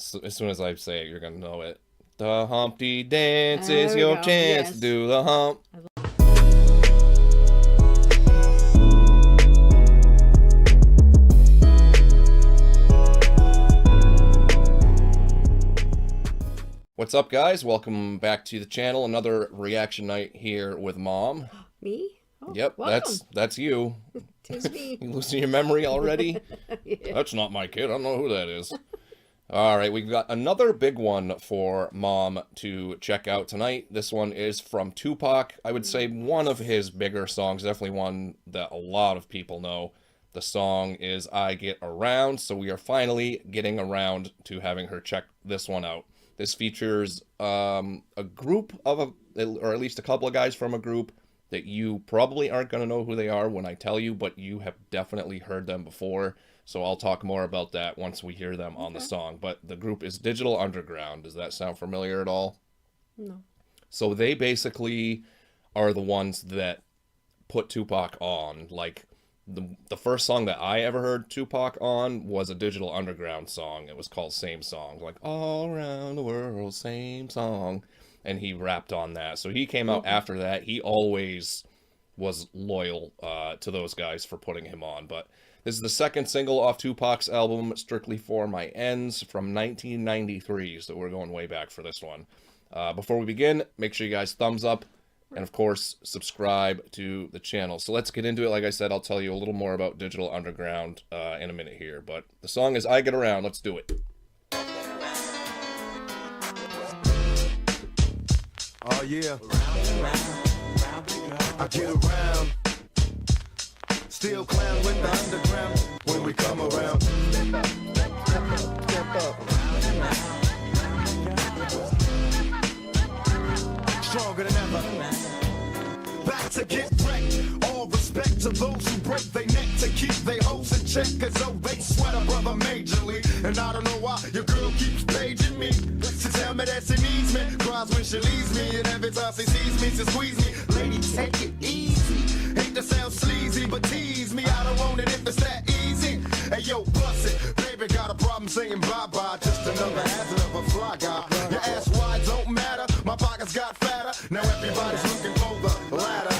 So as soon as I say it, you're gonna know it. The Humpty Dance is There we your go. chance Yes. to do the hump. What's up, guys? Welcome back to the channel. Another reaction night here with Mom. Me? Oh, Yep, welcome. that's you. Tis me. You losing your memory already? Yeah. That's not my kid. I don't know who that is. All right, we've got another big one for Mom to check out tonight. This one is from Tupac. I would say one of his bigger songs, definitely one that a lot of people know. The song is I Get Around, so we are finally getting around to having her check this one out. This features a group of, or at least a couple of guys from a group that you probably aren't going to know who they are when I tell you, but you have definitely heard them before. So I'll talk more about that once we hear them on the song. But the group is Digital Underground. Does that sound familiar at all? No. So they basically are the ones that put Tupac on. Like, the first song that I ever heard Tupac on was a Digital Underground song. It was called Same Song. Like, all around the world, same song. And he rapped on that. So he came out after that. He always was loyal to those guys for putting him on. But this is the second single off Tupac's album, Strictly For My Ends, from 1993. So we're going way back for this one. Before we begin, make sure you guys thumbs up. And of course, subscribe to the channel. So let's get into it. Like I said, I'll tell you a little more about Digital Underground in a minute here. But the song is I Get Around. Let's do it. Oh yeah, I get around. Still clown with the underground when we come around. Step up, step up. Stronger than ever. Back to get wrecked. All respect to those who break their neck to keep their hopes in check, as though they sweat a brother majorly. And I don't know why your girl keeps paging me to tell me that she needs me. Cries when she leaves me, and every time she sees me, she squeeze me. Lady, take it easy. Hate to sound sleazy, but tease me. I don't want it if it's that easy. Hey yo, bust it. Baby got a problem saying bye-bye. Just another hazard of a fly guy. Your ass wide don't matter. My pockets got fatter. Now everybody's looking for the ladder.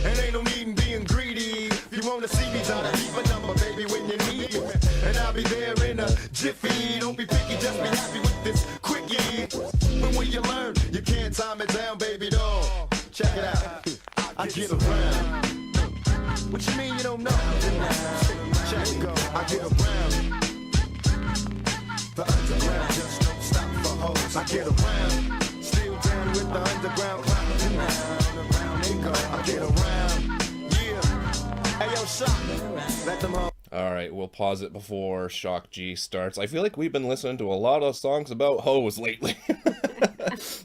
And ain't no need in being greedy. If you wanna see me, try to keep a number, baby, when you need me. And I'll be there in a jiffy. Don't be picky, just be happy with this quickie. But when you learn, you can't time it down, baby doll. Check it out. I get around. What you mean you don't know? Check it go. I get around. The underground just don't stop for hoes. I get around. Still down with the underground clown. Around they go. I get around. Yeah. Hey yo, Shock. Let them hoes. All right, we'll pause it before Shock G starts. I feel like we've been listening to a lot of songs about hoes lately.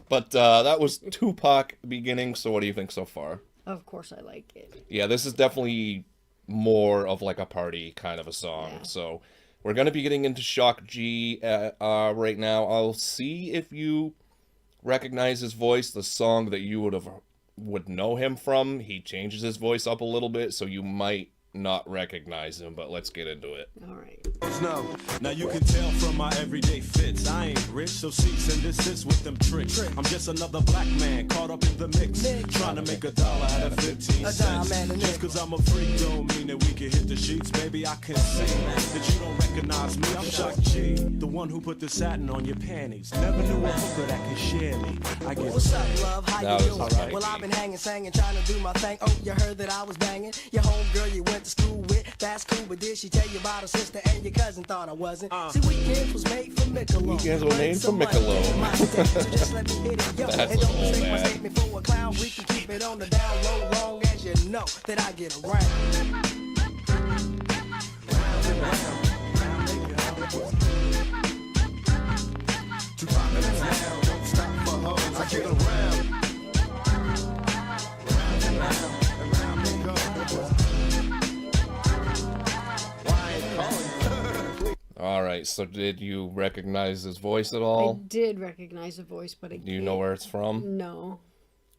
But that was Tupac beginning, so what do you think so far? Of course I like it. Yeah, this is definitely more of like a party kind of a song. Yeah. So we're going to be getting into Shock G right now. I'll see if you recognize his voice, the song that you would know him from. He changes his voice up a little bit, so you might not recognize him, but let's get into it. All right. No. Now you can tell from my everyday fits, I ain't rich, so cease and desist with them tricks. I'm just another black man caught up in the mix, trying to make $1 out of 15 cents. Just cause I'm a freak don't mean that we can hit the sheets. Baby, I can see that you don't recognize me. I'm Shock G, the one who put the satin on your panties. Never knew a hooker that could share me. I get What's up, love? How That you was doing? alright. Well, I've been hanging, singing, trying to do my thing. Oh, you heard that I was banging? Your homegirl you went to school with, that's cool, but did she tell you about her sister and your cousin thought I wasn't? See, weekends was made for Michelob. Weekends were made for Michelob. So just let me hit it, yo. That's And don't old, mistake my man. statement for a clown. We can keep it on the down low, long as you know that I get around. Round and round, round and round. Tupac in the town, don't stop for hoes. I get around. Round and round, and round they go. Why ain't calling? All right, so did you recognize his voice at I all? did recognize the voice, but I Do you know where it's from? No.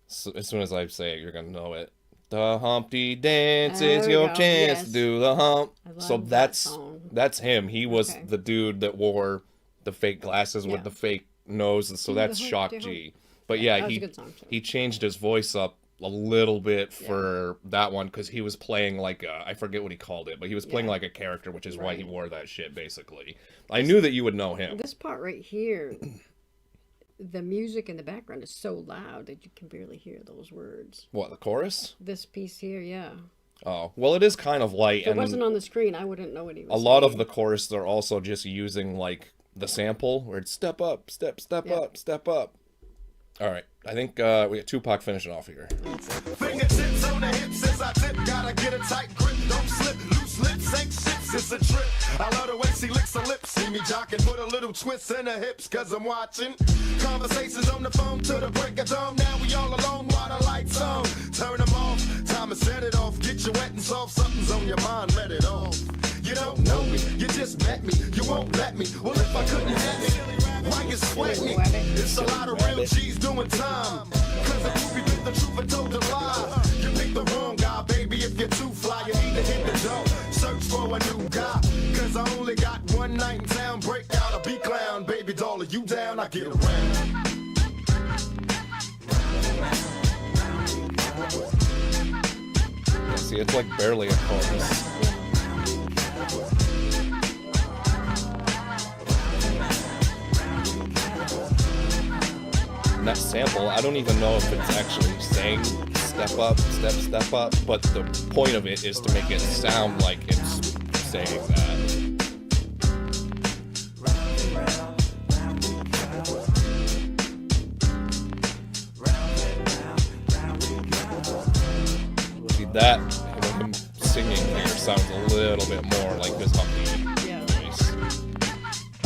So as soon as I say it, you're going to know it. The Humpty Dance There is we your go, chance yes. to do the hump. I So love that that's song. that's him. He was Okay. the dude that wore the fake glasses with Yeah. the fake nose, so that's hope, Shock they G. But yeah, that was a good song, too. he changed his voice up a little bit for that one because he was playing like I forget what he called it, but he was playing Yeah. like a character, which is why he Right. wore that shit. Basically, I knew that you would know him. This part right here, the music in the background is so loud that you can barely hear those words. What, the chorus? This piece here, yeah. Oh, well, it is kind of light, If it and wasn't on the screen, I wouldn't know what he was a lot of saying. the chorus they're also just using like the sample where it's step up, step Yeah. up, step up. All right, I think we got Tupac finishing off here. Fingertips on the hips as I tip. Gotta get a tight grip. Don't slip. Loose lips ain't ships. It's a trip. I love the way she licks her lips. See me jocking. Put a little twist in her hips. Cause I'm watching. Conversations on the phone to the break of dawn. Now we all alone while the lights on. Turn them off. Time to set it off. Get you wet and soft. Something's on your mind. Let it off. You don't know me. You just met me. You won't let me. Well, if I couldn't have it, why you sweat me? It's a lot of real G's doing time. Cause if you been the truth and told a lie, you picked the wrong guy, baby. If you're too fly, you need to hit the door. Search for a new guy. Cause I only got one night in town. Break out a beat clown, baby doll. Are you down? I get around. See, it's like barely a chorus. And that sample, I don't even know if it's actually saying step up, step up, but the point of it is to make it sound like it's saying that. See, that, when him singing here, sounds a little bit more like this upbeat Yeah. voice.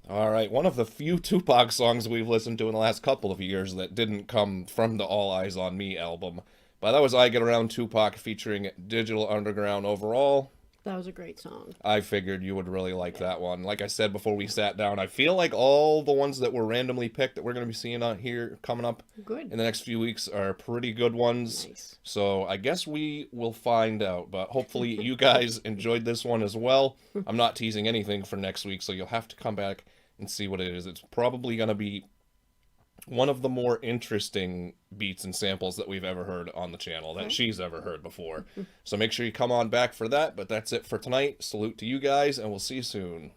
All right, one of the few Tupac songs we've listened to in the last couple of years that didn't come from the All Eyes on Me album. But that was I Get Around Tupac featuring Digital Underground overall. That was a great song. I figured you would really like that one. Like I said before we sat down, I feel like all the ones that were randomly picked that we're going to be seeing on here coming up Good. in the next few weeks are pretty good ones. Nice. So I guess we will find out. But hopefully you guys enjoyed this one as well. I'm not teasing anything for next week, so you'll have to come back and see what it is. It's probably going to be one of the more interesting beats and samples that we've ever heard on the channel, that she's ever heard before. So make sure you come on back for that. But that's it for tonight. Salute to you guys, and we'll see you soon.